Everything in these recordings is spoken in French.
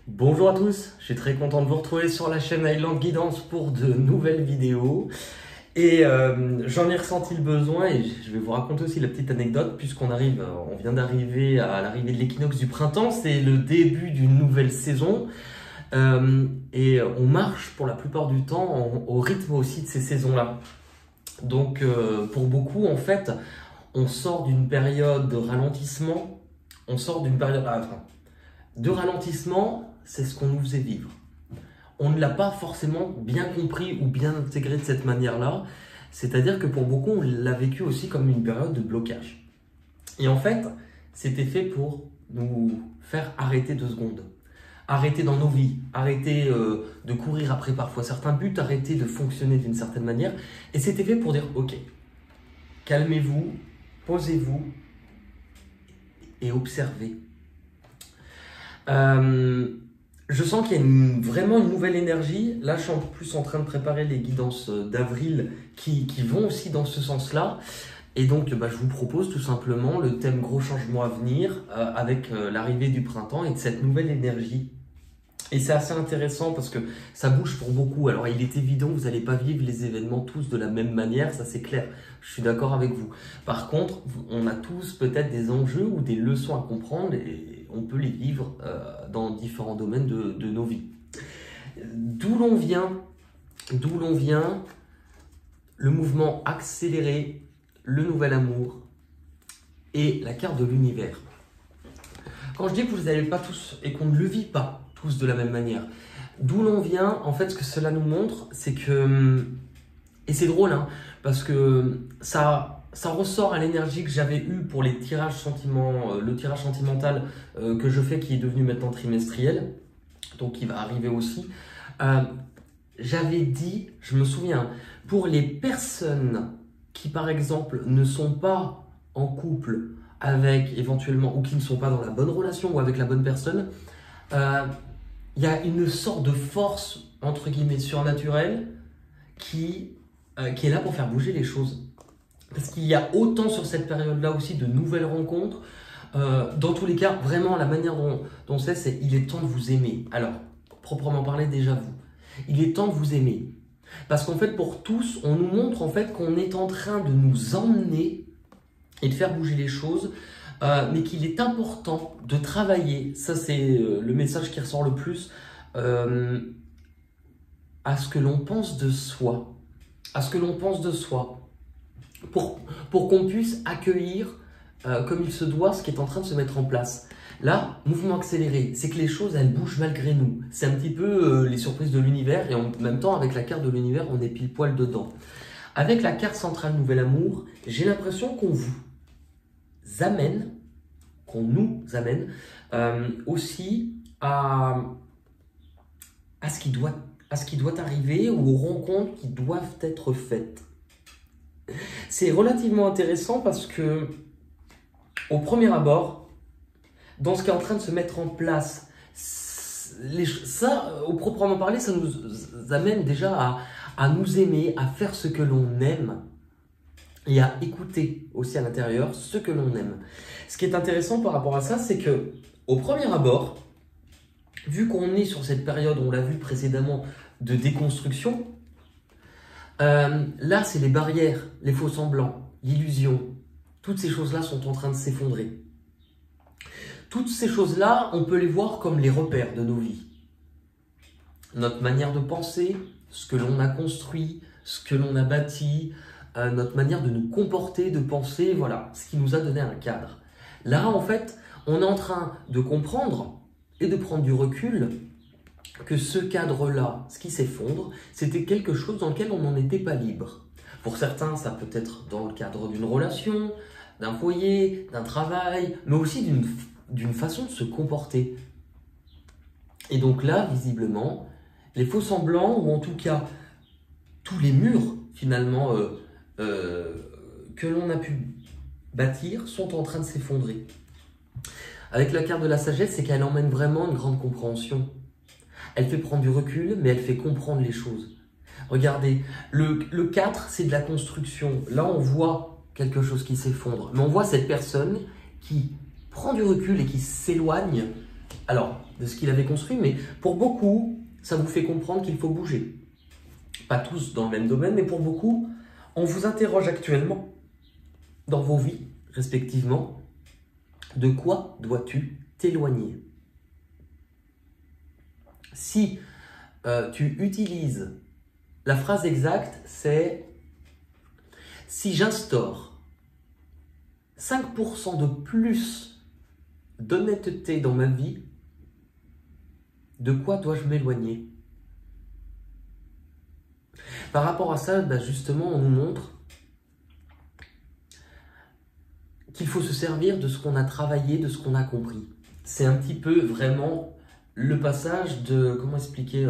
Bonjour à tous, je suis très content de vous retrouver sur la chaîne Highland Guidance pour de nouvelles vidéos. Et j'en ai ressenti le besoin et je vais vous raconter aussi la petite anecdote puisqu'on vient d'arriver à l'arrivée de l'équinoxe du printemps. C'est le début d'une nouvelle saison et on marche pour la plupart du temps au rythme aussi de ces saisons-là. Donc pour beaucoup en fait, on sort d'une période de ralentissement, on sort d'une période de ralentissement, c'est ce qu'on nous faisait vivre. On ne l'a pas forcément bien compris ou bien intégré de cette manière-là. C'est-à-dire que pour beaucoup, on l'a vécu aussi comme une période de blocage. Et en fait, c'était fait pour nous faire arrêter 2 secondes. Arrêter dans nos vies, arrêter de courir après parfois certains buts, arrêter de fonctionner d'une certaine manière. Et c'était fait pour dire, ok, calmez-vous, posez-vous et observez. Je sens qu'il y a vraiment une nouvelle énergie. Là, je suis en plus en train de préparer les guidances d'avril qui vont aussi dans ce sens-là. Et donc, je vous propose tout simplement le thème gros changement à venir avec l'arrivée du printemps et de cette nouvelle énergie. Et c'est assez intéressant parce que ça bouge pour beaucoup. Alors, il est évident que vous n'allez pas vivre les événements tous de la même manière, ça c'est clair. Je suis d'accord avec vous. Par contre, on a tous peut-être des enjeux ou des leçons à comprendre et on peut les vivre dans différents domaines de nos vies. D'où l'on vient, le mouvement accéléré, le nouvel amour et la carte de l'univers. Quand je dis que vous n'allez pas tous et qu'on ne le vit pas tous de la même manière, d'où l'on vient, en fait, ce que cela nous montre, c'est que, et c'est drôle, hein, parce que ça ressort à l'énergie que j'avais eue pour les tirages le tirage sentimental que je fais, qui est devenu maintenant trimestriel, donc qui va arriver aussi. J'avais dit, je me souviens, pour les personnes qui, par exemple, ne sont pas en couple avec éventuellement, ou qui ne sont pas dans la bonne relation ou avec la bonne personne, il y a une sorte de force, entre guillemets, surnaturelle qui est là pour faire bouger les choses. Parce qu'il y a autant sur cette période-là aussi de nouvelles rencontres. Dans tous les cas, vraiment, la manière dont c'est il est temps de vous aimer. Alors, proprement parler, déjà vous. Il est temps de vous aimer. Parce qu'en fait, pour tous, on nous montre en fait qu'on est en train de nous emmener et de faire bouger les choses, mais qu'il est important de travailler, ça c'est le message qui ressort le plus, à ce que l'on pense de soi, pour qu'on puisse accueillir comme il se doit ce qui est en train de se mettre en place. Là, mouvement accéléré, c'est que les choses elles bougent malgré nous. C'est un petit peu les surprises de l'univers et en même temps avec la carte de l'univers on est pile poil dedans. Avec la carte centrale Nouvel Amour, j'ai l'impression qu'on nous amène aussi à ce qui doit arriver ou aux rencontres qui doivent être faites. C'est relativement intéressant parce que au premier abord, dans ce qui est en train de se mettre en place, au proprement parler, ça nous amène déjà à nous aimer, à faire ce que l'on aime et à écouter aussi à l'intérieur ce que l'on aime. Ce qui est intéressant par rapport à ça, c'est que au premier abord, vu qu'on est sur cette période, on l'a vu précédemment, de déconstruction, là c'est les barrières, les faux semblants, l'illusion, toutes ces choses-là sont en train de s'effondrer. Toutes ces choses-là, on peut les voir comme les repères de nos vies. Notre manière de penser, ce que l'on a construit, ce que l'on a bâti, notre manière de nous comporter, de penser, voilà, ce qui nous a donné un cadre. Là, en fait, on est en train de comprendre et de prendre du recul que ce cadre-là, ce qui s'effondre, c'était quelque chose dans lequel on n'en était pas libre. Pour certains, ça peut être dans le cadre d'une relation, d'un foyer, d'un travail, mais aussi d'une façon de se comporter. Et donc là, visiblement, les faux semblants, ou en tout cas, tous les murs, finalement, que l'on a pu bâtir sont en train de s'effondrer. Avec la carte de la sagesse, c'est qu'elle emmène vraiment une grande compréhension. Elle fait prendre du recul, mais elle fait comprendre les choses. Regardez, le 4, c'est de la construction. Là, on voit quelque chose qui s'effondre. Mais on voit cette personne qui prend du recul et qui s'éloigne alors, de ce qu'il avait construit, mais pour beaucoup, ça vous fait comprendre qu'il faut bouger. Pas tous dans le même domaine, mais pour beaucoup, on vous interroge actuellement dans vos vies, respectivement, de quoi dois-tu t'éloigner? Si tu utilises la phrase exacte, c'est « Si j'instaure 5% de plus d'honnêteté dans ma vie, de quoi dois-je m'éloigner ?» Par rapport à ça, justement, on nous montre qu'il faut se servir de ce qu'on a travaillé, de ce qu'on a compris. C'est un petit peu vraiment le passage de, comment expliquer,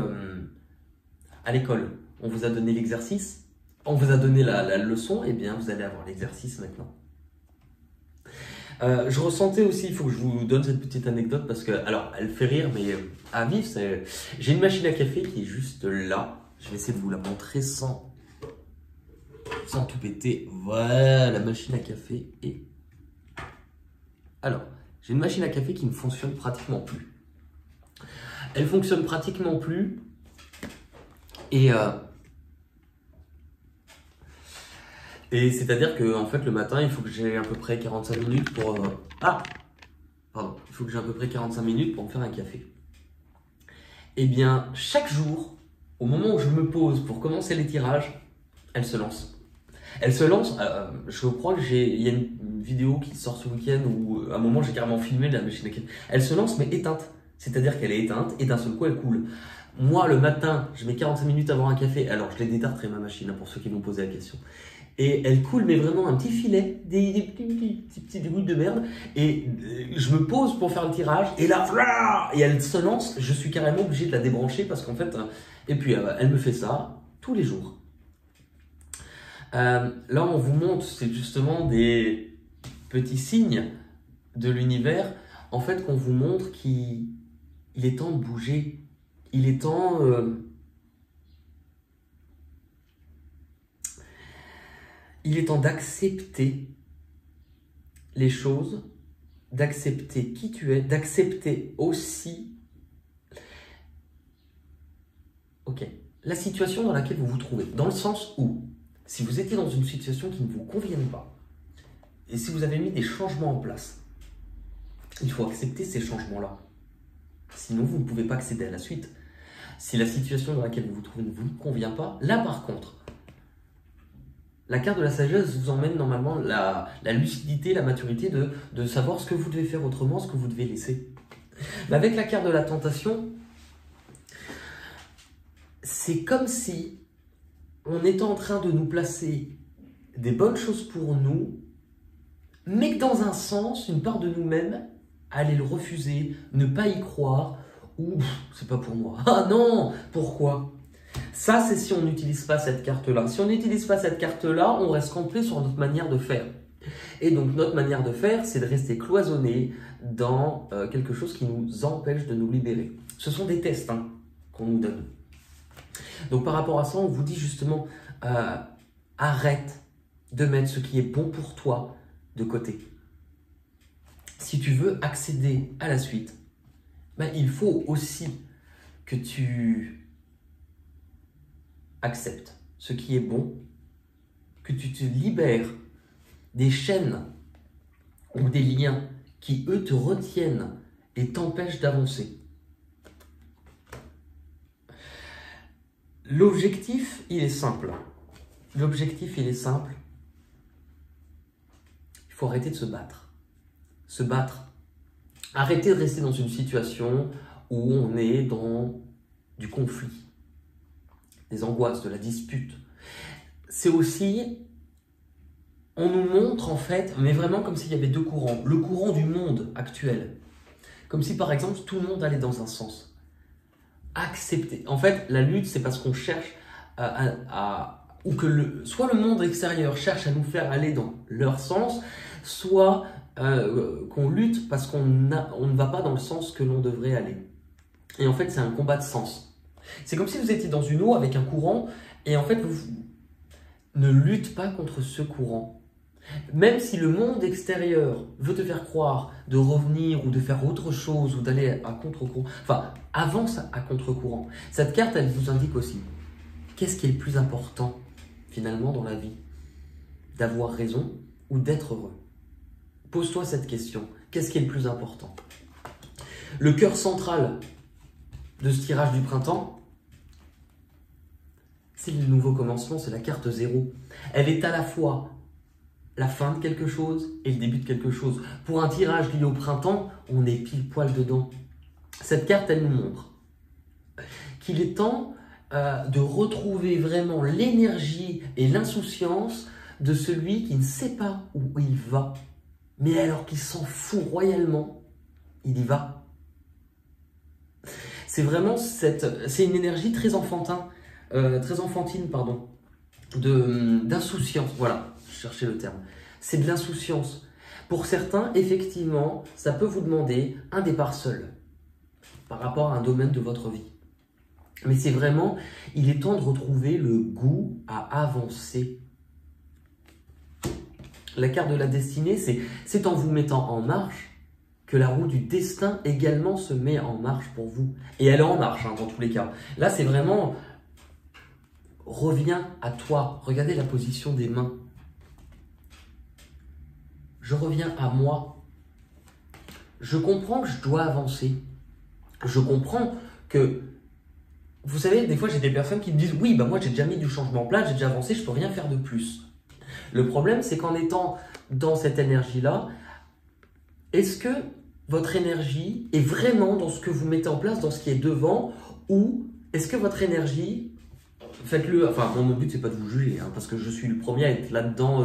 à l'école. On vous a donné l'exercice, on vous a donné la leçon, et bien vous allez avoir l'exercice maintenant. Je ressentais aussi, il faut que je vous donne cette petite anecdote parce que, alors, elle fait rire, mais à vivre, j'ai une machine à café qui est juste là. Je vais essayer de vous la montrer sans tout péter. Voilà, la machine à café est... Alors, j'ai une machine à café qui ne fonctionne pratiquement plus. Elle fonctionne pratiquement plus et c'est-à-dire que en fait le matin il faut que j'ai à peu près 45 minutes pour il faut que j'ai à peu près 45 minutes pour me faire un café. Et bien chaque jour, au moment où je me pose pour commencer les tirages, elle se lance. Elle se lance, je crois il y a une vidéo qui sort ce week-end où à un moment j'ai carrément filmé la machine à café. Elle se lance mais éteinte, c'est-à-dire qu'elle est éteinte et d'un seul coup elle coule. Moi le matin, je mets 45 minutes à avoir un café, alors je l'ai détartré ma machine pour ceux qui m'ont posé la question. Et elle coule mais vraiment un petit filet, des petits gouttes de merde et je me pose pour faire le tirage et là, et elle se lance, je suis carrément obligé de la débrancher parce qu'en fait, et puis elle me fait ça tous les jours. Là, on vous montre, c'est justement des petits signes de l'univers, en fait, qu'on vous montre qu'il est temps de bouger. Il est temps... il est temps d'accepter les choses, d'accepter qui tu es, d'accepter aussi... Ok, la situation dans laquelle vous vous trouvez, dans le sens où... Si vous étiez dans une situation qui ne vous convienne pas, et si vous avez mis des changements en place, il faut accepter ces changements-là. Sinon, vous ne pouvez pas accéder à la suite. Si la situation dans laquelle vous vous trouvez ne vous convient pas, là par contre, la carte de la sagesse vous emmène normalement la lucidité, la maturité de savoir ce que vous devez faire autrement, ce que vous devez laisser. Mais avec la carte de la tentation, c'est comme si on était en train de nous placer des bonnes choses pour nous, mais que dans un sens, une part de nous-mêmes allait le refuser, ne pas y croire, ou c'est pas pour moi. Ah non, pourquoi? Ça, c'est si on n'utilise pas cette carte-là. Si on n'utilise pas cette carte-là, on reste campé sur notre manière de faire. Et donc, notre manière de faire, c'est de rester cloisonné dans quelque chose qui nous empêche de nous libérer. Ce sont des tests qu'on nous donne. Donc par rapport à ça, on vous dit justement, arrête de mettre ce qui est bon pour toi de côté. Si tu veux accéder à la suite, il faut aussi que tu acceptes ce qui est bon, que tu te libères des chaînes ou des liens qui, eux, te retiennent et t'empêchent d'avancer. L'objectif, il est simple. L'objectif, il est simple. Il faut arrêter de se battre. Se battre. Arrêter de rester dans une situation où on est dans du conflit, des angoisses, de la dispute. C'est aussi, on nous montre en fait, mais vraiment comme s'il y avait deux courants. Le courant du monde actuel. Comme si par exemple tout le monde allait dans un sens. Accepter. En fait, la lutte, c'est parce qu'on cherche ou que soit le monde extérieur cherche à nous faire aller dans leur sens, soit qu'on lutte parce qu'on ne va pas dans le sens que l'on devrait aller. Et en fait, c'est un combat de sens. C'est comme si vous étiez dans une eau avec un courant et en fait, vous ne luttez pas contre ce courant. Même si le monde extérieur veut te faire croire de revenir ou de faire autre chose ou d'aller à contre-courant, enfin, avance à contre-courant. Cette carte, elle vous indique aussi qu'est-ce qui est le plus important finalement dans la vie? D'avoir raison ou d'être heureux? Pose-toi cette question. Qu'est-ce qui est le plus important? Le cœur central de ce tirage du printemps, c'est le nouveau commencement, c'est la carte 0. Elle est à la fois la fin de quelque chose et le début de quelque chose. Pour un tirage lié au printemps, on est pile poil dedans. Cette carte, elle nous montre qu'il est temps de retrouver vraiment l'énergie et l'insouciance de celui qui ne sait pas où il va. Mais alors qu'il s'en fout royalement, il y va. C'est vraiment c'est une énergie très enfantine, pardon, d'insouciance. Voilà, je cherchais le terme. C'est de l'insouciance. Pour certains, effectivement, ça peut vous demander un départ seul par rapport à un domaine de votre vie. Mais c'est vraiment, il est temps de retrouver le goût à avancer. La carte de la destinée, c'est en vous mettant en marche que la roue du destin également se met en marche pour vous. Et elle est en marche, dans tous les cas. Là, c'est vraiment, reviens à toi. Regardez la position des mains. Je reviens à moi. Je comprends que je dois avancer. Je comprends que, vous savez, des fois, j'ai des personnes qui me disent « Oui, bah moi, j'ai déjà mis du changement en place, j'ai déjà avancé, je ne peux rien faire de plus. » Le problème, c'est qu'en étant dans cette énergie-là, est-ce que votre énergie est vraiment dans ce que vous mettez en place, dans ce qui est devant, ou est-ce que votre énergie, faites-le, enfin mon but c'est pas de vous juger, parce que je suis le premier à être là-dedans,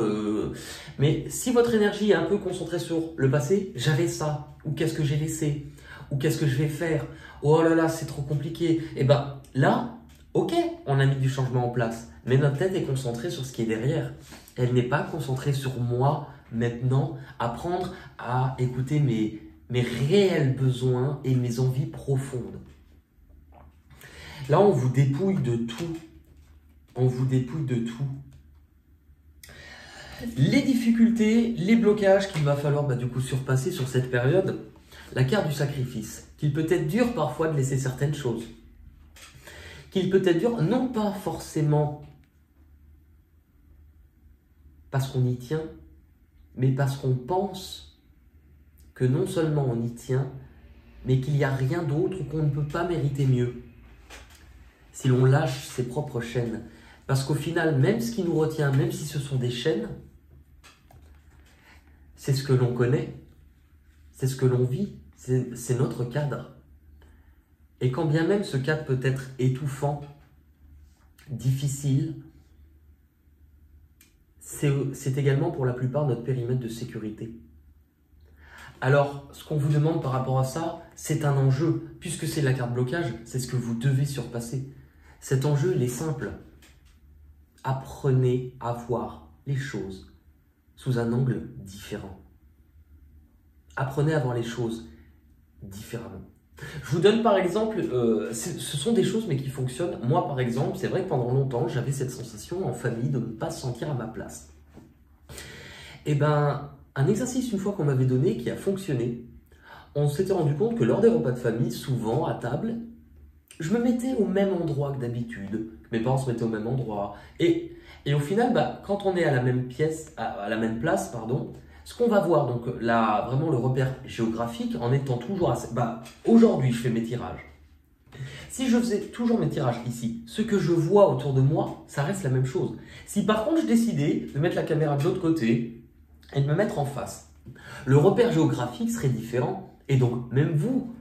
mais si votre énergie est un peu concentrée sur le passé, j'avais ça, ou qu'est-ce que j'ai laissé, ou qu'est-ce que je vais faire, oh là là c'est trop compliqué, et ben là, ok, on a mis du changement en place, mais notre tête est concentrée sur ce qui est derrière, elle n'est pas concentrée sur moi maintenant, apprendre à écouter mes réels besoins et mes envies profondes. Là, on vous dépouille de tout. On vous dépouille de tout. Les difficultés, les blocages qu'il va falloir du coup surpasser sur cette période, la carte du sacrifice, qu'il peut être dur parfois de laisser certaines choses. Qu'il peut être dur, non pas forcément parce qu'on y tient, mais parce qu'on pense que non seulement on y tient, mais qu'il n'y a rien d'autre, qu'on ne peut pas mériter mieux. Si l'on lâche ses propres chaînes. Parce qu'au final, même ce qui nous retient, même si ce sont des chaînes, c'est ce que l'on connaît, c'est ce que l'on vit, c'est notre cadre. Et quand bien même ce cadre peut être étouffant, difficile, c'est également pour la plupart notre périmètre de sécurité. Alors, ce qu'on vous demande par rapport à ça, c'est un enjeu. Puisque c'est la carte blocage, c'est ce que vous devez surpasser. Cet enjeu, il est simple. Apprenez à voir les choses sous un angle différent. Apprenez à voir les choses différemment. Je vous donne par exemple, ce sont des choses mais qui fonctionnent. Moi par exemple, c'est vrai que pendant longtemps, j'avais cette sensation en famille de ne pas se sentir à ma place. Et ben, un exercice une fois qu'on m'avait donné qui a fonctionné, on s'était rendu compte que lors des repas de famille, souvent à table, je me mettais au même endroit que d'habitude. Mes parents se mettaient au même endroit. Et au final, quand on est à la même pièce, à la même place, pardon, ce qu'on va voir, donc là, vraiment le repère géographique, en étant toujours assez... aujourd'hui, je fais mes tirages. Si je faisais toujours mes tirages ici, ce que je vois autour de moi, ça reste la même chose. Si par contre, je décidais de mettre la caméra de l'autre côté et de me mettre en face, le repère géographique serait différent. Et donc, même vous,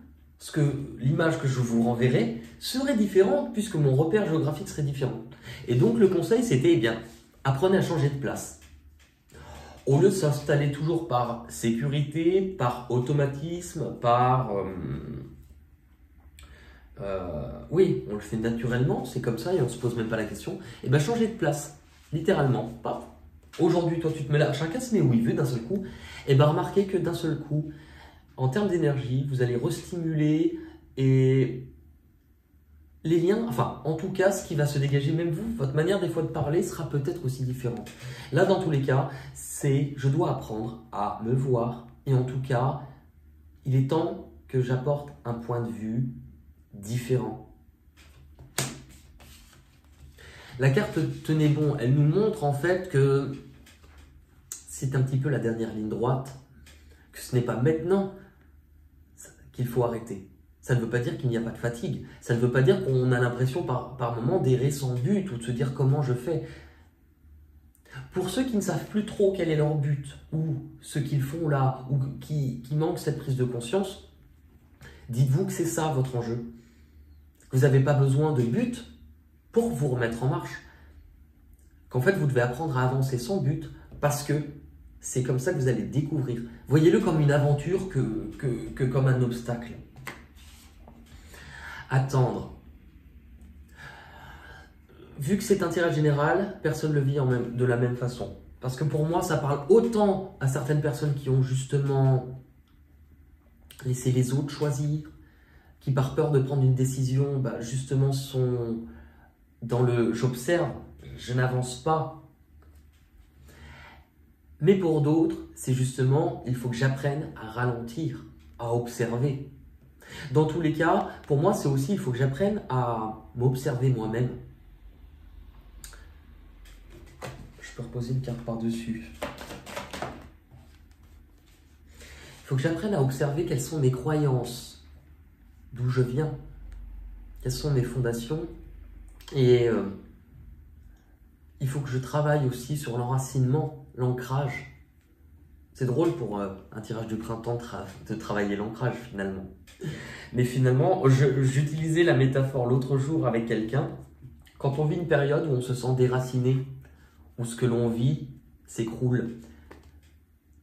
l'image que je vous renverrai serait différente puisque mon repère géographique serait différent. Et donc, le conseil, c'était, apprenez à changer de place. Au lieu de s'installer toujours par sécurité, par automatisme, par... oui, on le fait naturellement, c'est comme ça et on ne se pose même pas la question. Et changez de place, littéralement. Aujourd'hui, toi, tu te mets là, chacun se met où il veut d'un seul coup. Et remarquez que d'un seul coup, en termes d'énergie, vous allez restimuler et les liens, enfin, en tout cas, ce qui va se dégager, même vous, votre manière des fois de parler sera peut-être aussi différente. Là, dans tous les cas, c'est je dois apprendre à me voir et en tout cas, il est temps que j'apporte un point de vue différent. La carte Tenez bon, elle nous montre en fait que c'est un petit peu la dernière ligne droite, que ce n'est pas maintenant qu'il faut arrêter. Ça ne veut pas dire qu'il n'y a pas de fatigue. Ça ne veut pas dire qu'on a l'impression par moment d'errer sans but ou de se dire comment je fais. Pour ceux qui ne savent plus trop quel est leur but ou ce qu'ils font là ou qui manquent cette prise de conscience, dites-vous que c'est ça votre enjeu. Vous n'avez pas besoin de but pour vous remettre en marche. Qu'en fait, vous devez apprendre à avancer sans but parce que c'est comme ça que vous allez découvrir. Voyez-le comme une aventure que comme un obstacle. Attendre. Vu que c'est un tirage général, personne ne le vit de la même façon. Parce que pour moi, ça parle autant à certaines personnes qui ont justement laissé les autres choisir, qui par peur de prendre une décision, justement sont dans le « j'observe, je n'avance pas ». Mais pour d'autres, c'est justement, il faut que j'apprenne à ralentir, à observer. Dans tous les cas, pour moi, c'est aussi, il faut que j'apprenne à m'observer moi-même. Je peux reposer une carte par-dessus. Il faut que j'apprenne à observer quelles sont mes croyances, d'où je viens, quelles sont mes fondations. Et il faut que je travaille aussi sur l'enracinement, l'ancrage. C'est drôle pour un tirage du printemps de travailler l'ancrage finalement. Mais finalement, j'utilisais la métaphore l'autre jour avec quelqu'un. Quand on vit une période où on se sent déraciné, où ce que l'on vit s'écroule,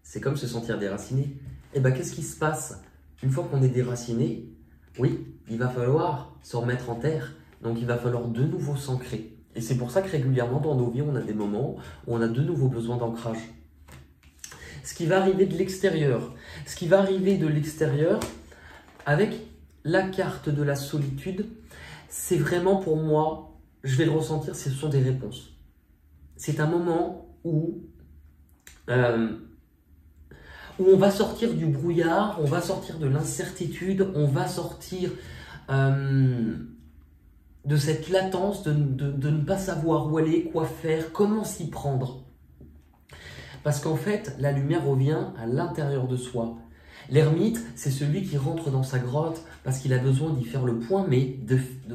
c'est comme se sentir déraciné. Et bien qu'est-ce qui se passe? Une fois qu'on est déraciné, oui, il va falloir se remettre en terre. Donc il va falloir de nouveau s'ancrer. Et c'est pour ça que régulièrement dans nos vies, on a des moments où on a de nouveau besoin d'ancrage. Ce qui va arriver de l'extérieur. Ce qui va arriver de l'extérieur avec la carte de la solitude, c'est vraiment pour moi, je vais le ressentir, ce sont des réponses. C'est un moment où on va sortir du brouillard, on va sortir de l'incertitude, on va sortir de cette latence de ne pas savoir où aller, quoi faire, comment s'y prendre. Parce qu'en fait, la lumière revient à l'intérieur de soi. L'ermite, c'est celui qui rentre dans sa grotte parce qu'il a besoin d'y faire le point, mais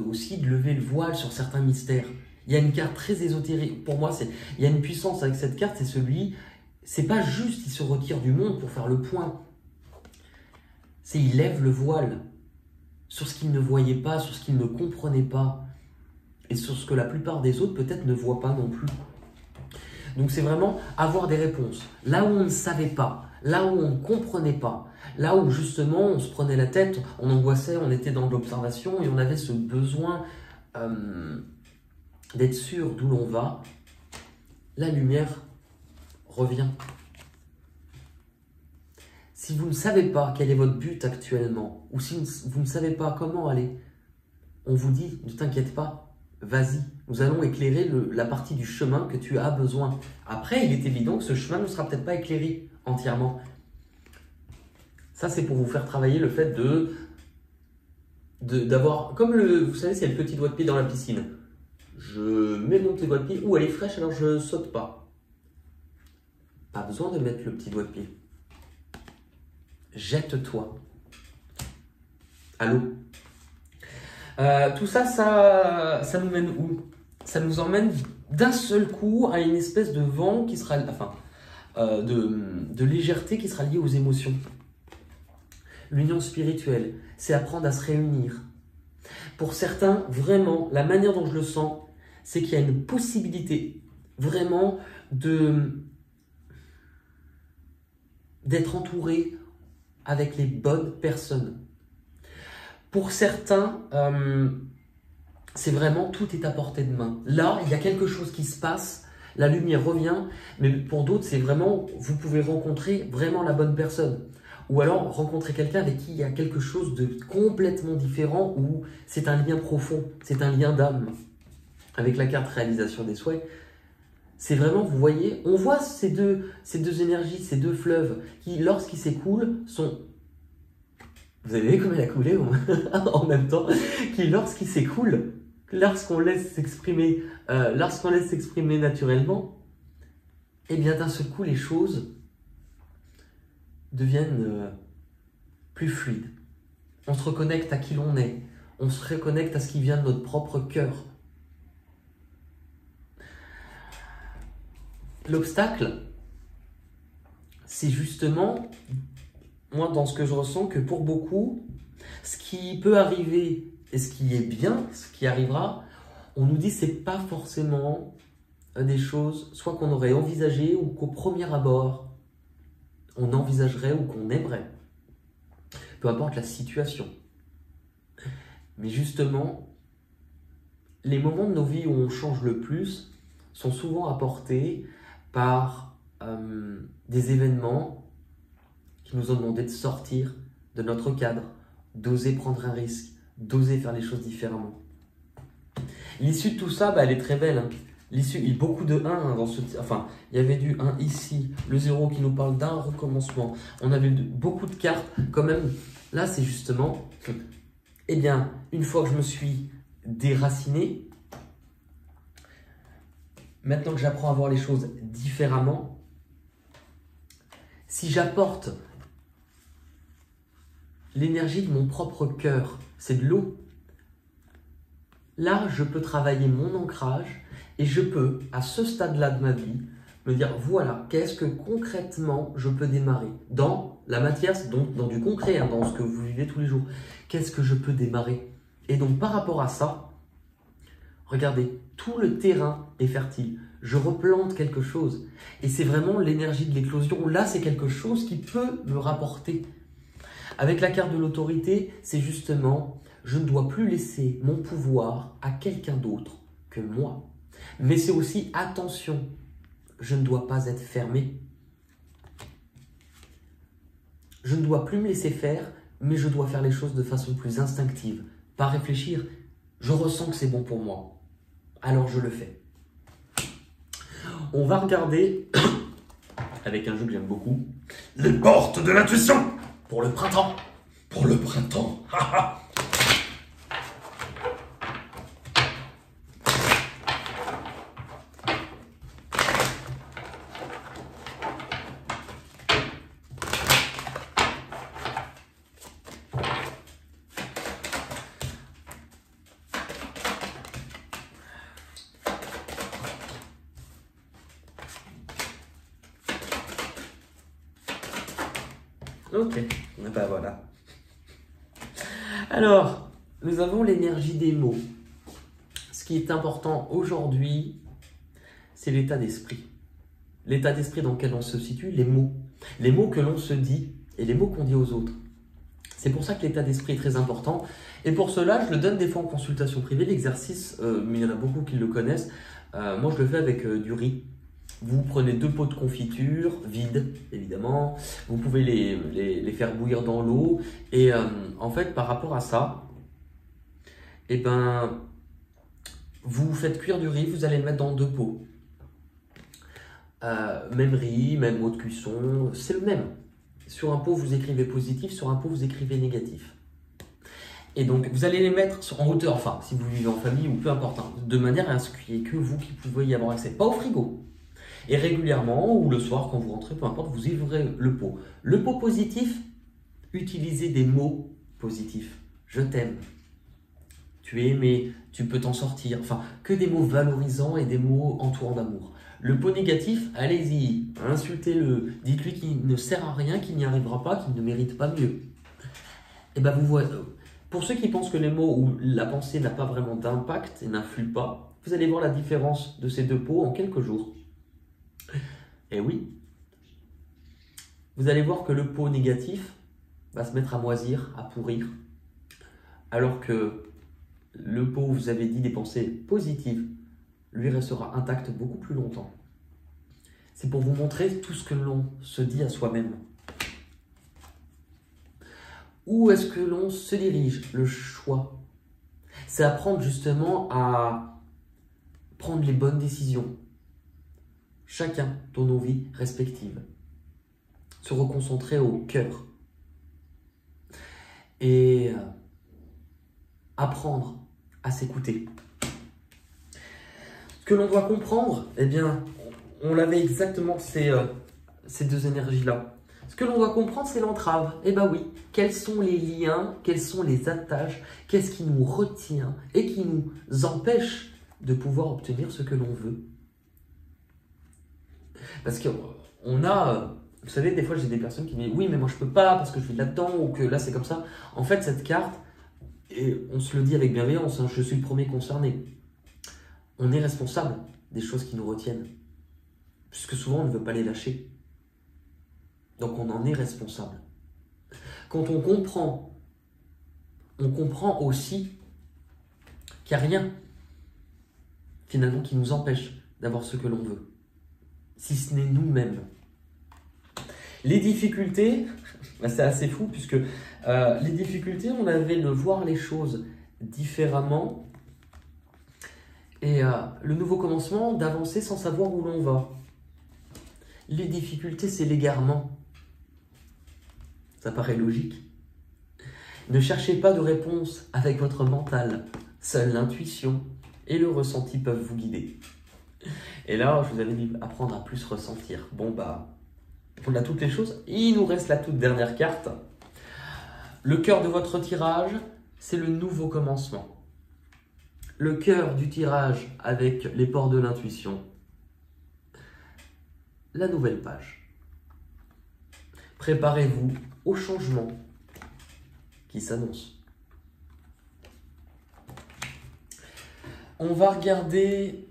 aussi de lever le voile sur certains mystères. Il y a une carte très ésotérique. Pour moi, il y a une puissance avec cette carte, c'est pas juste il se retire du monde pour faire le point. C'est il lève le voile sur ce qu'il ne voyait pas, sur ce qu'il ne comprenait pas, et sur ce que la plupart des autres peut-être ne voient pas non plus. Donc c'est vraiment avoir des réponses. Là où on ne savait pas, là où on ne comprenait pas, là où justement on se prenait la tête, on angoissait, on était dans l'observation et on avait ce besoin d'être sûr d'où l'on va, la lumière revient. Si vous ne savez pas quel est votre but actuellement, ou si vous ne savez pas comment aller, on vous dit, ne t'inquiète pas, vas-y, nous allons éclairer la partie du chemin que tu as besoin. Après, il est évident que ce chemin ne sera peut-être pas éclairé entièrement. Ça, c'est pour vous faire travailler le fait d'avoir, comme vous savez, c'est le petit doigt de pied dans la piscine. Je mets mon petit doigt de pied, ou elle est fraîche, alors je ne saute pas. Pas besoin de mettre le petit doigt de pied. Jette-toi à l'eau. Tout ça, ça nous mène où? Ça nous emmène d'un seul coup à une espèce de vent qui sera, de légèreté qui sera liée aux émotions. L'union spirituelle, c'est apprendre à se réunir. Pour certains, vraiment, la manière dont je le sens, c'est qu'il y a une possibilité vraiment d'être entouré avec les bonnes personnes. Pour certains, c'est vraiment tout est à portée de main. Là, il y a quelque chose qui se passe, la lumière revient, mais pour d'autres, c'est vraiment, vous pouvez rencontrer vraiment la bonne personne. Ou alors rencontrer quelqu'un avec qui il y a quelque chose de complètement différent, où c'est un lien profond, c'est un lien d'âme. Avec la carte réalisation des souhaits, c'est vraiment, vous voyez, on voit ces deux énergies, ces deux fleuves qui, lorsqu'ils s'écoulent, sont... Vous avez vu comme elle a coulé en même temps, qui lorsqu'ils s'écoulent, lorsqu'on laisse s'exprimer naturellement, et bien d'un seul coup les choses deviennent plus fluides. On se reconnecte à qui l'on est, on se reconnecte à ce qui vient de notre propre cœur. L'obstacle, c'est justement, moi dans ce que je ressens, que pour beaucoup, ce qui peut arriver et ce qui est bien, ce qui arrivera, on nous dit que ce n'est pas forcément des choses soit qu'on aurait envisagé ou qu'au premier abord, on envisagerait ou qu'on aimerait. Peu importe la situation. Mais justement, les moments de nos vies où on change le plus sont souvent apportés par des événements qui nous ont demandé de sortir de notre cadre, d'oser prendre un risque, d'oser faire les choses différemment. L'issue de tout ça, elle est très belle. Hein. L'issue, il y a beaucoup de 1 dans ce... Enfin, il y avait du 1 ici, le 0 qui nous parle d'un recommencement. On avait beaucoup de cartes quand même. Là, c'est justement, eh bien, une fois que je me suis déraciné, maintenant que j'apprends à voir les choses différemment, si j'apporte l'énergie de mon propre cœur, c'est de l'eau, là, je peux travailler mon ancrage et je peux, à ce stade-là de ma vie, me dire, voilà, qu'est-ce que concrètement je peux démarrer dans la matière, donc dans du concret, hein, dans ce que vous vivez tous les jours. Qu'est-ce que je peux démarrer? Et donc, par rapport à ça, regardez, tout le terrain est fertile. Je replante quelque chose. Et c'est vraiment l'énergie de l'éclosion. Là, c'est quelque chose qui peut me rapporter. Avec la carte de l'autorité, c'est justement, je ne dois plus laisser mon pouvoir à quelqu'un d'autre que moi. Mais c'est aussi, attention, je ne dois pas être fermé. Je ne dois plus me laisser faire, mais je dois faire les choses de façon plus instinctive. Pas réfléchir, je ressens que c'est bon pour moi. Alors je le fais. On va regarder, avec un jeu que j'aime beaucoup, les portes de l'intuition pour le printemps. Pour le printemps. Ok, ben voilà. Alors, nous avons l'énergie des mots. Ce qui est important aujourd'hui, c'est l'état d'esprit. L'état d'esprit dans lequel on se situe, les mots. Les mots que l'on se dit et les mots qu'on dit aux autres. C'est pour ça que l'état d'esprit est très important. Et pour cela, je le donne des fois en consultation privée, l'exercice, mais il y en a beaucoup qui le connaissent. Moi, je le fais avec du riz. Vous prenez 2 pots de confiture, vides évidemment, vous pouvez les faire bouillir dans l'eau et en fait par rapport à ça, eh ben, vous faites cuire du riz, vous allez le mettre dans 2 pots. Même riz, même eau de cuisson, c'est le même. Sur un pot vous écrivez positif, sur un pot vous écrivez négatif. Et donc vous allez les mettre en hauteur, enfin si vous vivez en famille ou peu importe, hein, de manière à ce qu'il n'y ait que vous qui pouvez y avoir accès, pas au frigo. Et régulièrement, ou le soir, quand vous rentrez, peu importe, vous ouvrez le pot. Le pot positif, utilisez des mots positifs. Je t'aime. Tu es aimé, tu peux t'en sortir. Enfin, que des mots valorisants et des mots entourants d'amour. Le pot négatif, allez-y, insultez-le. Dites-lui qu'il ne sert à rien, qu'il n'y arrivera pas, qu'il ne mérite pas mieux. Et ben vous voyez, pour ceux qui pensent que les mots ou la pensée n'a pas vraiment d'impact et n'influent pas, vous allez voir la différence de ces 2 pots en quelques jours. Et oui, vous allez voir que le pot négatif va se mettre à moisir, à pourrir, alors que le pot où vous avez dit des pensées positives, lui restera intact beaucoup plus longtemps. C'est pour vous montrer tout ce que l'on se dit à soi-même. Où est-ce que l'on se dirige? Le choix. C'est apprendre justement à prendre les bonnes décisions. Chacun dans nos vies respectives. Se reconcentrer au cœur. Et apprendre à s'écouter. Ce que l'on doit comprendre, eh bien, on l'avait exactement ces deux énergies-là. Ce que l'on doit comprendre, c'est l'entrave. Eh bien oui, quels sont les liens, quelles sont les attaches, qu'est-ce qui nous retient et qui nous empêche de pouvoir obtenir ce que l'on veut. Parce qu'on a, vous savez, des fois j'ai des personnes qui me disent « Oui, mais moi je peux pas parce que je suis là-dedans ou que là c'est comme ça. » En fait, cette carte, et on se le dit avec bienveillance, hein, je suis le premier concerné. On est responsable des choses qui nous retiennent. Puisque souvent on ne veut pas les lâcher. Donc on en est responsable. Quand on comprend aussi qu'il n'y a rien finalement qui nous empêche d'avoir ce que l'on veut. Si ce n'est nous-mêmes. Les difficultés, c'est assez fou puisque les difficultés, on avait de voir les choses différemment et le nouveau commencement d'avancer sans savoir où l'on va. Les difficultés, c'est l'égarement. Ça paraît logique. Ne cherchez pas de réponse avec votre mental. Seule l'intuition et le ressenti peuvent vous guider. Et là, je vous avais dit apprendre à plus ressentir. Bon, bah, on a toutes les choses. Il nous reste la toute dernière carte. Le cœur de votre tirage, c'est le nouveau commencement. Le cœur du tirage avec les ports de l'intuition. La nouvelle page. Préparez-vous au changement qui s'annonce. On va regarder...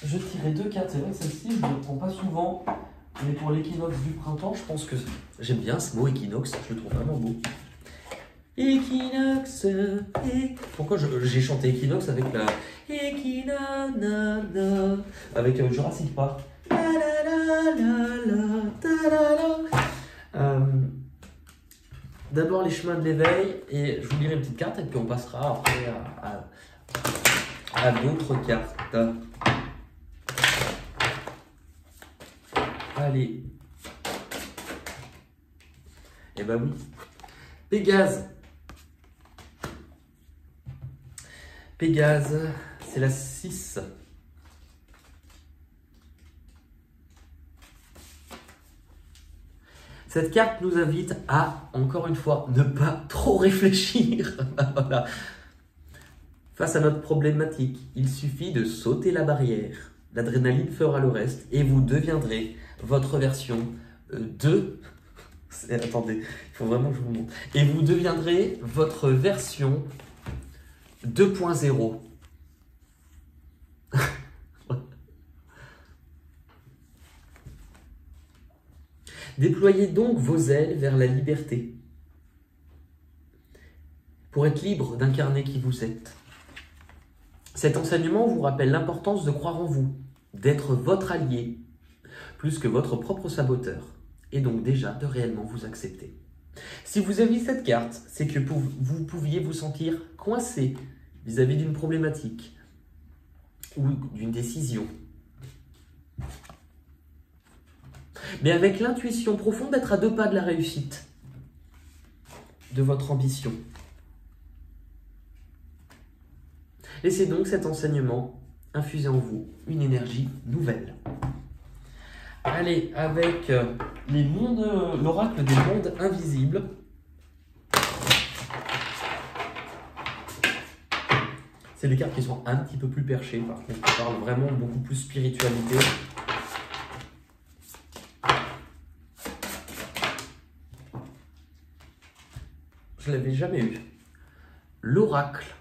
Je tirais deux cartes, c'est vrai que celle-ci, je ne le prends pas souvent, mais pour l'équinoxe du printemps, je pense que j'aime bien ce mot équinoxe, je le trouve vraiment beau. Équinoxe, pourquoi j'ai chanté équinoxe avec la équinoxe, avec Jurassic Park. D'abord les chemins de l'éveil, et je vous lirai une petite carte, et puis on passera après à d'autres cartes. Allez. Eh ben oui. Pégase. Pégase, c'est la 6. Cette carte nous invite à, encore une fois, ne pas trop réfléchir. Voilà. Face à notre problématique, il suffit de sauter la barrière. L'adrénaline fera le reste et vous deviendrez votre version de... Attendez, il faut vraiment que je vous montre. Et vous deviendrez votre version 2.0. Déployez donc vos ailes vers la liberté pour être libre d'incarner qui vous êtes. Cet enseignement vous rappelle l'importance de croire en vous, d'être votre allié, plus que votre propre saboteur, et donc déjà de réellement vous accepter. Si vous avez cette carte, c'est que vous pouviez vous sentir coincé vis-à-vis d'une problématique ou d'une décision. Mais avec l'intuition profonde d'être à 2 pas de la réussite, de votre ambition. Laissez donc cet enseignement infuser en vous une énergie nouvelle. Allez, avec l'oracle des mondes invisibles. C'est des cartes qui sont un petit peu plus perchées, par contre, qui parlent vraiment beaucoup plus spiritualité. Je ne l'avais jamais eu. L'oracle.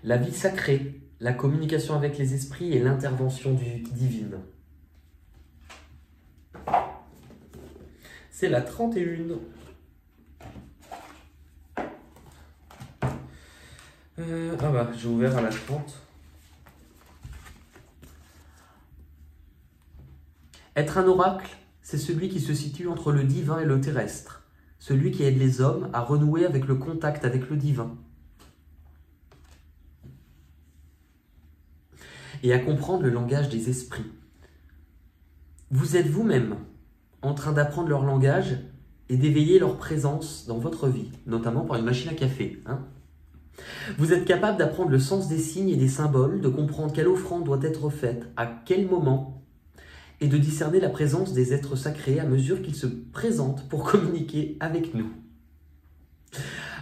La vie sacrée, la communication avec les esprits et l'intervention divine. C'est la 31. Ah bah, j'ai ouvert à la 30. Être un oracle, c'est celui qui se situe entre le divin et le terrestre, celui qui aide les hommes à renouer avec le contact avec le divin et à comprendre le langage des esprits. Vous êtes vous-même en train d'apprendre leur langage et d'éveiller leur présence dans votre vie, notamment par une machine à café. Vous êtes capable d'apprendre le sens des signes et des symboles, de comprendre quelle offrande doit être faite, à quel moment, et de discerner la présence des êtres sacrés à mesure qu'ils se présentent pour communiquer avec nous.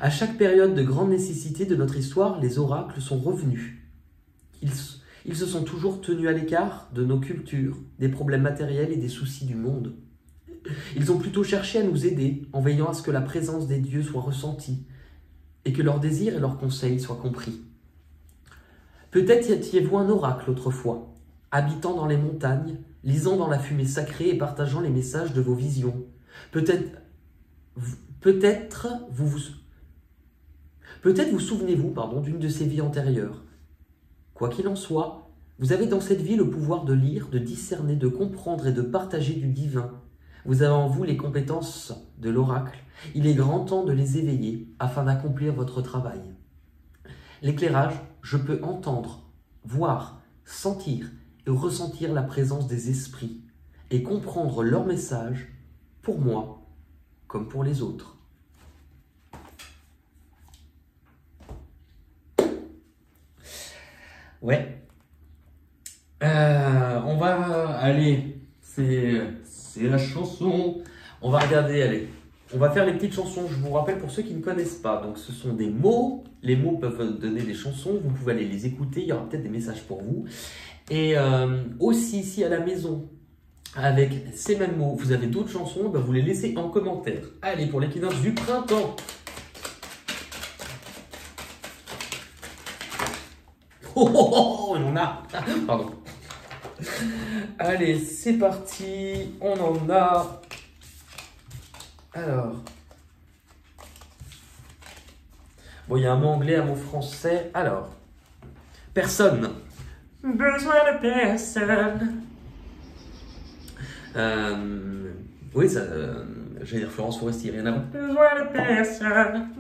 À chaque période de grande nécessité de notre histoire, les oracles sont revenus. Ils se sont toujours tenus à l'écart de nos cultures, des problèmes matériels et des soucis du monde. Ils ont plutôt cherché à nous aider en veillant à ce que la présence des dieux soit ressentie et que leurs désirs et leurs conseils soient compris. Peut-être étiez-vous un oracle autrefois, habitant dans les montagnes, lisant dans la fumée sacrée et partageant les messages de vos visions. Peut-être vous souvenez-vous d'une de ces vies antérieures. Quoi qu'il en soit, vous avez dans cette vie le pouvoir de lire, de discerner, de comprendre et de partager du divin. Vous avez en vous les compétences de l'oracle. Il est grand temps de les éveiller afin d'accomplir votre travail. L'éclairage, je peux entendre, voir, sentir et ressentir la présence des esprits et comprendre leur message pour moi comme pour les autres. Ouais. On va aller. C'est la chanson. On va regarder, allez. On va faire les petites chansons. Je vous rappelle pour ceux qui ne connaissent pas. Donc, ce sont des mots. Les mots peuvent donner des chansons. Vous pouvez aller les écouter. Il y aura peut-être des messages pour vous. Et aussi, ici à la maison, avec ces mêmes mots, vous avez d'autres chansons, ben vous les laissez en commentaire. Allez, pour l'équinoxe du printemps. Oh, oh, oh, on en a. Pardon. Allez, c'est parti. On en a. Alors. Bon, il y a un mot anglais, un mot français. Alors. Personne. Besoin de personne. Oui, ça. J'allais dire Florence Foresti, rien à voir. Besoin de personne.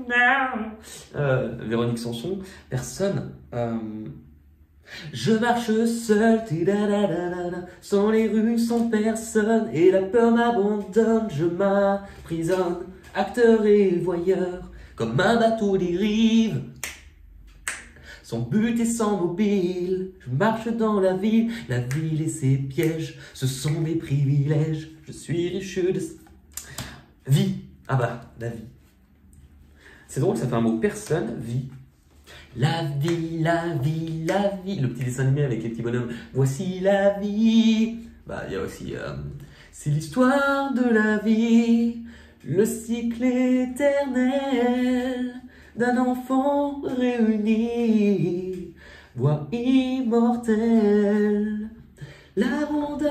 Véronique Sanson. Personne. Je marche seul, sans les rues, sans personne, et la peur m'abandonne, je m'emprisonne, acteur et voyeur, comme un bateau dérive, sans but et sans mobile, je marche dans la ville et ses pièges, ce sont mes privilèges, je suis riche de vie, ah bah, la vie. C'est drôle, ça fait un mot personne, vie. La vie, la vie, la vie. Le petit dessin animé avec les petits bonhommes. Voici la vie. Bah, il y a aussi. C'est l'histoire de la vie. Le cycle éternel d'un enfant réuni. Voix immortelle. La ronde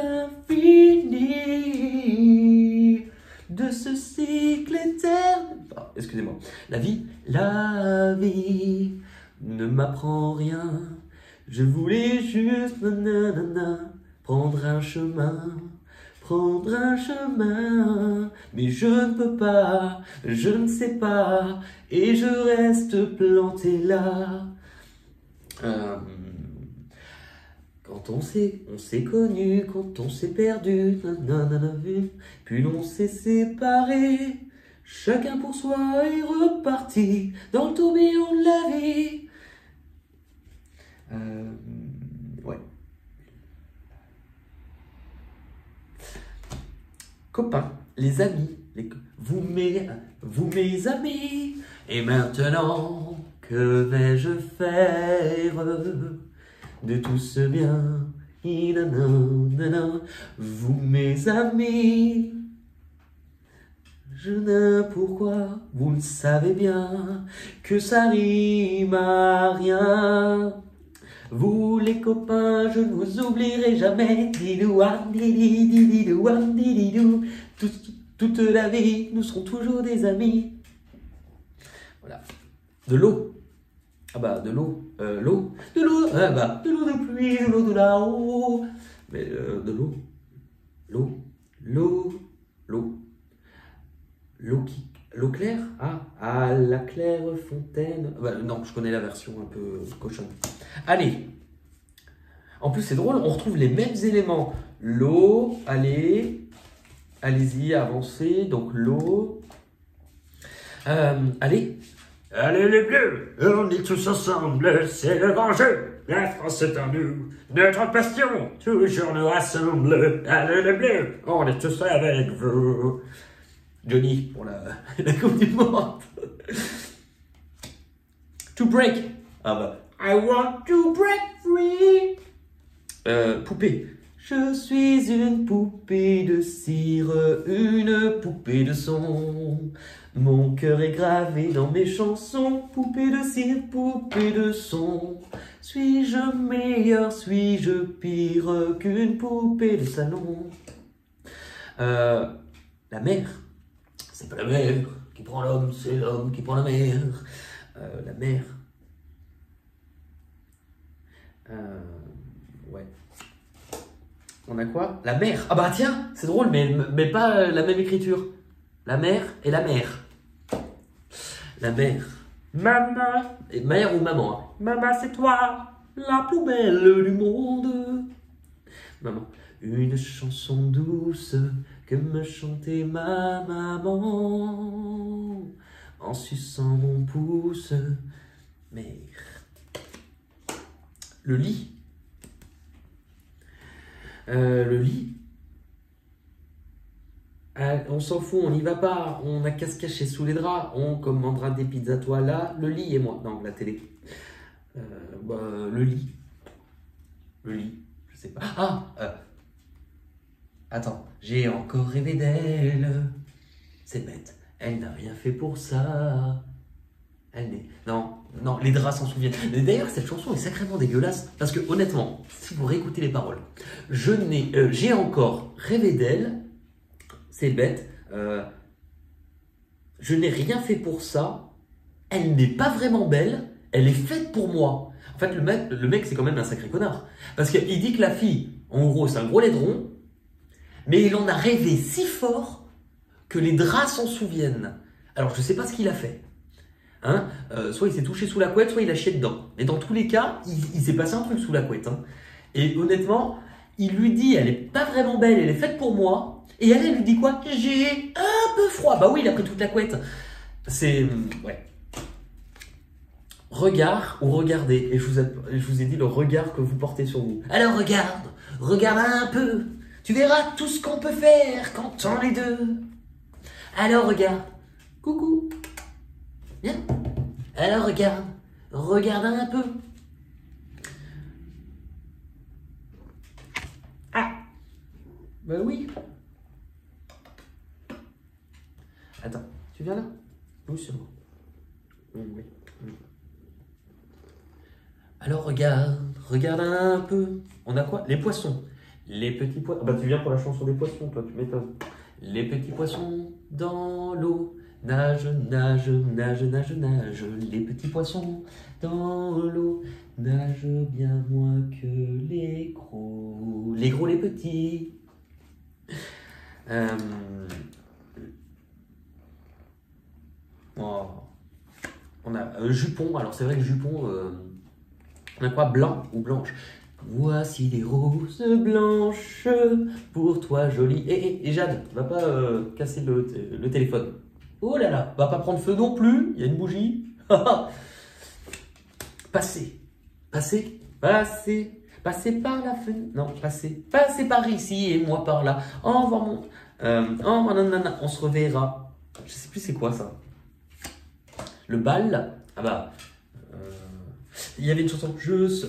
infinie de ce cycle éternel. Ah, excusez-moi. La vie, ne m'apprends rien, je voulais juste prendre un chemin, mais je ne peux pas, je ne sais pas, et je reste planté là. Quand on s'est connu, quand on s'est perdu, puis l'on s'est séparés, chacun pour soi est reparti dans le tourbillon de la vie. Ouais. Copains, les amis, vous mes amis, et maintenant, que vais-je faire de tout ce bien? Vous mes amis, je n'ai pourquoi, vous le savez bien, que ça rime à rien. Vous les copains, je ne vous oublierai jamais. Toute la vie, nous serons toujours des amis. Voilà. De l'eau. Ah bah, de l'eau. L'eau. De l'eau. Ah bah, de l'eau de pluie, de l'eau de là-haut. Mais de l'eau. L'eau, l'eau, l'eau. L'eau claire? Ah, la claire fontaine. Bah, non, je connais la version un peu cochonne. Allez. En plus, c'est drôle, on retrouve les mêmes éléments. L'eau, allez. Allez-y, avancez. Donc, l'eau. Allez. Allez les bleus, on est tous ensemble, c'est le grand jeu. La France est en nous, notre passion, toujours nous rassemble. Allez les bleus, on est tous avec vous. Johnny, pour la Coupe du Monde. To break. Ah bah. I want to break free. Poupée. Je suis une poupée de cire, une poupée de son. Mon cœur est gravé dans mes chansons. Poupée de cire, poupée de son. Suis-je meilleur, suis-je pire qu'une poupée de salon? La mer. C'est pas la mer qui prend l'homme, c'est l'homme qui prend la mer. La mer. Ouais. On a quoi? La mer. Ah bah tiens, c'est drôle, mais pas la même écriture. La mer et la mer. La mer. Maman, Et mère ou maman, hein. maman c'est toi. La plus belle du monde. Maman. Une chanson douce que me chantait ma maman en suçant mon pouce. Mère. Le lit. Le lit. On s'en fout, on n'y va pas, on a qu'à se cacher sous les draps, on commandera des pizzas toi là, le lit et moi. Non, la télé. Le lit. Le lit, je sais pas. Attends, j'ai encore rêvé d'elle. C'est bête, elle n'a rien fait pour ça. Elle n'est... Non, les draps s'en souviennent. D'ailleurs, cette chanson est sacrément dégueulasse, parce que honnêtement, si vous réécoutez les paroles, j'ai encore rêvé d'elle. C'est bête. Je n'ai rien fait pour ça. Elle n'est pas vraiment belle. Elle est faite pour moi. En fait, le mec c'est quand même un sacré connard. Parce qu'il dit que la fille, en gros, c'est un gros laidron. Mais il en a rêvé si fort que les draps s'en souviennent. Alors, je ne sais pas ce qu'il a fait. Hein, soit il s'est touché sous la couette, soit il a chié dedans. Mais dans tous les cas, il s'est passé un truc sous la couette. Hein. Et honnêtement, il lui dit, elle n'est pas vraiment belle, elle est faite pour moi. Et elle lui dit quoi? J'ai un peu froid. Bah oui, il a pris toute la couette. C'est... Ouais. Regard ou regarder. Et je vous ai dit le regard que vous portez sur vous. Alors regarde un peu. Tu verras tout ce qu'on peut faire quand on est deux. Alors regarde. Coucou. Bien. Alors regarde un peu. Ah. Bah oui. Attends, tu viens là? Oui, c'est moi. Oui. Alors regarde un peu. On a quoi? Les poissons. Les petits poissons. Ah bah tu viens pour la chanson des poissons, toi, tu m'étonnes. Les petits poissons dans l'eau. Nage. Les petits poissons dans l'eau. Nage bien moins que les gros. Les gros, les petits. On a jupon. Alors c'est vrai que jupon, on a quoi? Blanc ou blanche? Voici des roses blanches pour toi jolie. Et Jade, va pas casser le téléphone. Oh là là, va pas prendre feu non plus. Il y a une bougie. Passez par la fenêtre. Non, passez par ici et moi par là. Au revoir on se reverra. Je sais plus c'est quoi ça. Le bal. Ah bah. Il y avait une chanson.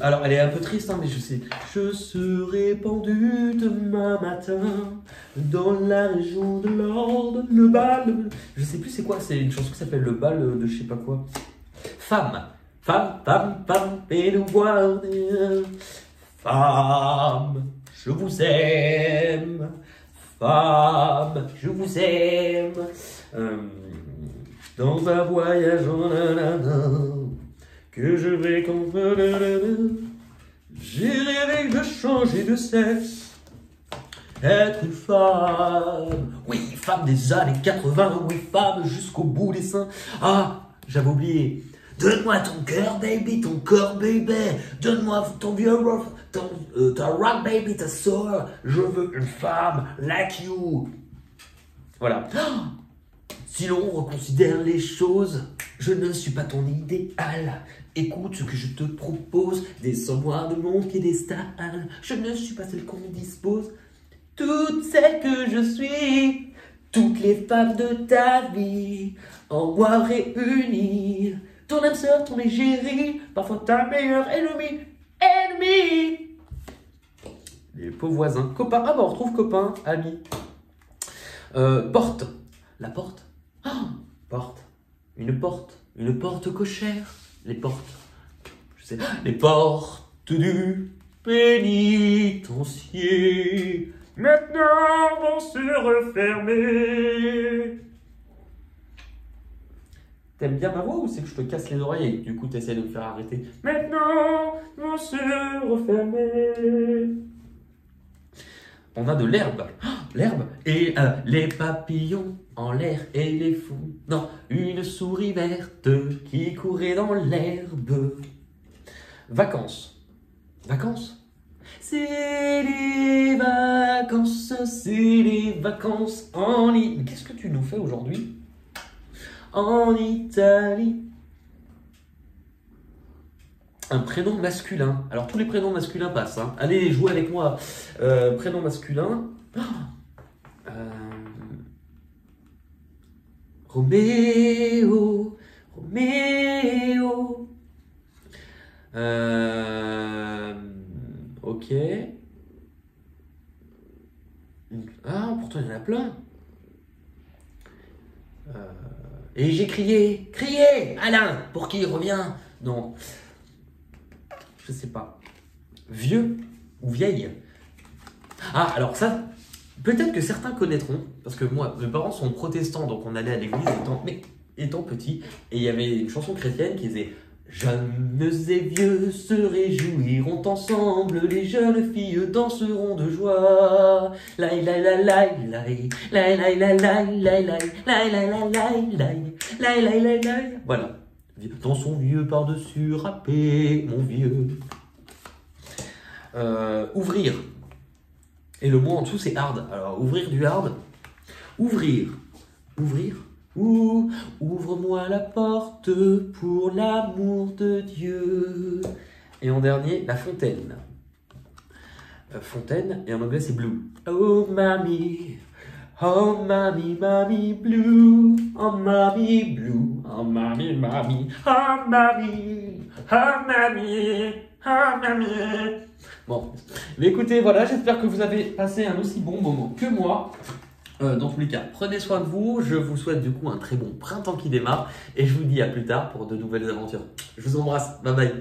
Alors elle est un peu triste, hein, mais je sais. Je serai pendu demain matin dans la région de l'Ordre. Le bal. Je sais plus c'est quoi. C'est une chanson qui s'appelle Le bal de je sais pas quoi. Femme, et nous voir des femmes. Je vous aime. Femme, je vous aime. Dans un voyage en que je vais comprendre. J'ai rêvé de changer de sexe. être une femme. Oui, femme des années 80, oui, femme jusqu'au bout des seins. Ah, j'avais oublié. Donne-moi ton cœur, baby, ton corps, baby. Donne-moi ton vieux rock, ta rock, baby, ta soul. Je veux une femme like you. Voilà. Si l'on reconsidère les choses, je ne suis pas ton idéal. Écoute ce que je te propose, descends-moi de mon piédestal. Je ne suis pas celle qu'on dispose, toute celle que je suis. Toutes les femmes de ta vie, en moi réunies. Ton âme sœur, ton égérie, parfois ta meilleure ennemie. Les pauvres voisins. Copains, ah bah on retrouve copains, amis. Porte. La porte. Ah, porte. Une porte cochère. Les portes. Je sais. Les portes du pénitencier. Maintenant vont se refermer. T'aimes bien ma voix ou c'est que je te casse les oreilles et du coup t'essaies de me faire arrêter? Maintenant vont se refermer. On a de l'herbe. L'herbe et les papillons en l'air et les fous. Non, une souris verte qui courait dans l'herbe. Vacances. Vacances? C'est les vacances en Italie. Mais qu'est-ce que tu nous fais aujourd'hui? En Italie. Un prénom masculin. Alors tous les prénoms masculins passent. Hein. Allez jouer avec moi. Prénom masculin. Roméo. Roméo. Ok. Ah, pourtant il y en a plein. Et j'ai crié. Crié, Alain, pour qui il revient? Non. Je sais pas. Vieux ou vieille? Ah, alors ça, peut-être que certains connaîtront, parce que moi, mes parents sont protestants, donc on allait à l'église étant petit, et il y avait une chanson chrétienne qui disait « Jeunes et vieux se réjouiront ensemble, les jeunes filles danseront de joie. Laï laï laï laï laï, laï laï laï laï laï laï, laï laï laï laï laï, laï laï laï laï. » Voilà. Dans son vieux par-dessus râpé, mon vieux. Ouvrir. Et le mot en dessous, c'est hard. Alors, ouvrir du hard. Ouvrir. Ouvrir. Ouvre-moi la porte pour l'amour de Dieu. Et en dernier, la fontaine. Fontaine, et en anglais, c'est blue. Oh, mamie. Oh, mamie, mamie blue. Oh, mamie blue. Oh, mamie, mamie. Oh, mamie. Oh, mamie. Oh, mamie. Bon, mais écoutez, voilà, j'espère que vous avez passé un aussi bon moment que moi. Dans tous les cas, prenez soin de vous. Je vous souhaite du coup un très bon printemps qui démarre. Et je vous dis à plus tard pour de nouvelles aventures. Je vous embrasse. Bye bye.